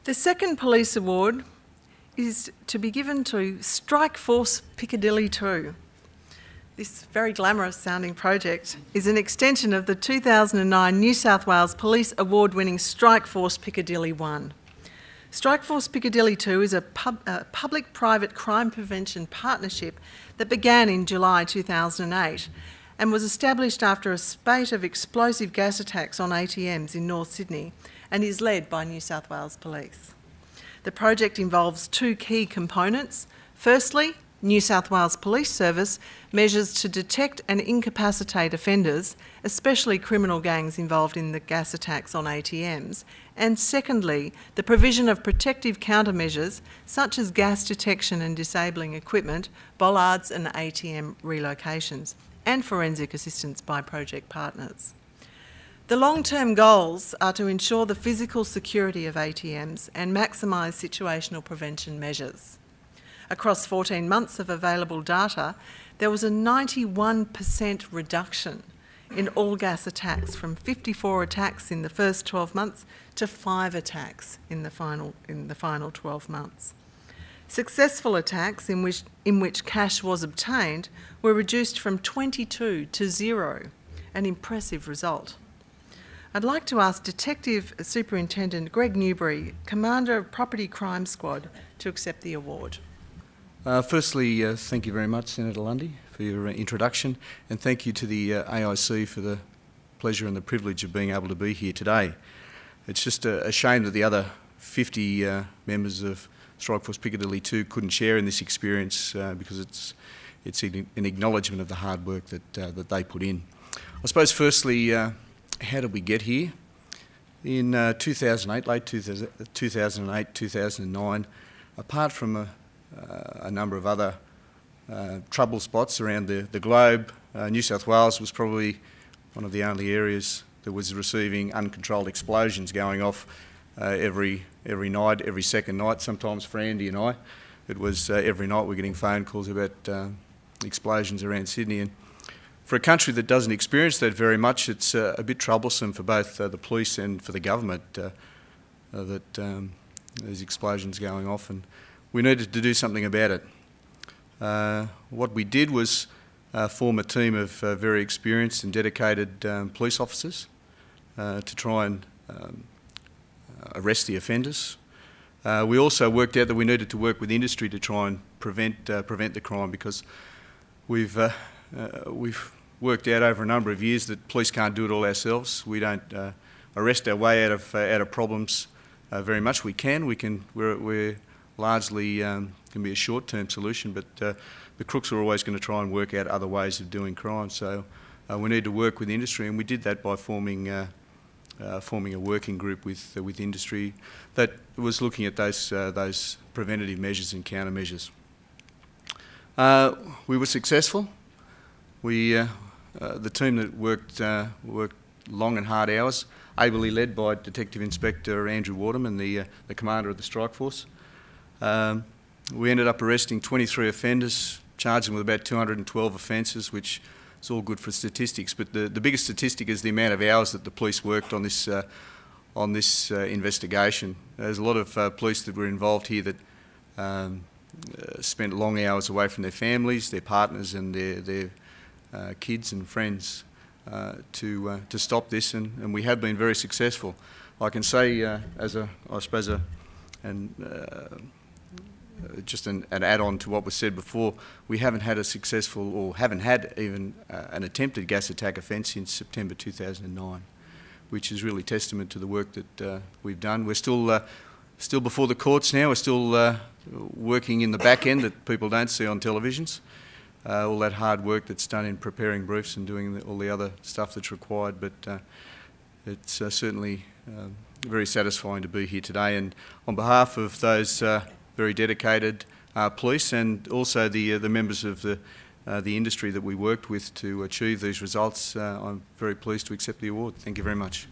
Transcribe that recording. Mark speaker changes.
Speaker 1: The second police award is to be given to Strike Force Piccadilly 2. This very glamorous sounding project is an extension of the 2009 New South Wales Police Award-winning Strike Force Piccadilly 1. Strike Force Piccadilly 2 is a public-private crime prevention partnership that began in July 2008 and was established after a spate of explosive gas attacks on ATMs in North Sydney and is led by New South Wales Police. The project involves two key components. Firstly, New South Wales Police Service measures to detect and incapacitate offenders, especially criminal gangs involved in the gas attacks on ATMs. And secondly, the provision of protective countermeasures such as gas detection and disabling equipment, bollards and ATM relocations, and forensic assistance by project partners. The long-term goals are to ensure the physical security of ATMs and maximise situational prevention measures. Across 14 months of available data, there was a 91% reduction in all gas attacks, from 54 attacks in the first 12 months to 5 attacks in the final 12 months. Successful attacks in which cash was obtained were reduced from 22 to 0, an impressive result. I'd like to ask Detective Superintendent Greg Newbury, Commander of Property Crime Squad, to accept the award.
Speaker 2: Firstly, thank you very much, Senator Lundy, for your introduction, and thank you to the AIC for the pleasure and the privilege of being able to be here today. It's just a shame that the other 50 members of Strike Force Piccadilly 2 couldn't share in this experience because it's an acknowledgement of the hard work that they put in. I suppose firstly, how did we get here? In 2008, late 2008, 2009, apart from a number of other trouble spots around the globe, New South Wales was probably one of the only areas that was receiving uncontrolled explosions going off every night, every second night. Sometimes for Andy and I, it was every night we're getting phone calls about explosions around Sydney. And for a country that doesn't experience that very much, it's a bit troublesome for both the police and for the government that there's explosions going off, and we needed to do something about it. What we did was form a team of very experienced and dedicated police officers to try and arrest the offenders. We also worked out that we needed to work with industry to try and prevent the crime, because we've worked out over a number of years that police can't do it all ourselves. We don't arrest our way out of problems very much. We're largely can be a short-term solution, but the crooks are always going to try and work out other ways of doing crime. So we need to work with industry, and we did that by forming a working group with industry that was looking at those preventative measures and countermeasures. We were successful. The team that worked long and hard hours, ably led by Detective Inspector Andrew Waterman, the commander of the Strike Force. We ended up arresting 23 offenders, charging with about 212 offences, which is all good for statistics. But the biggest statistic is the amount of hours that the police worked on this investigation. There's a lot of police that were involved here that spent long hours away from their families, their partners, and their kids and friends to stop this, and we have been very successful. I can say, just an add-on to what was said before, we haven't had a successful, or haven't had even an attempted gas attack offence since September 2009, which is really testament to the work that we've done. We're still before the courts now. We're still working in the back end that people don't see on televisions. All that hard work that's done in preparing briefs and doing all the other stuff that's required, but it's certainly very satisfying to be here today. And on behalf of those very dedicated police, and also the members of the industry that we worked with to achieve these results, I'm very pleased to accept the award. Thank you very much.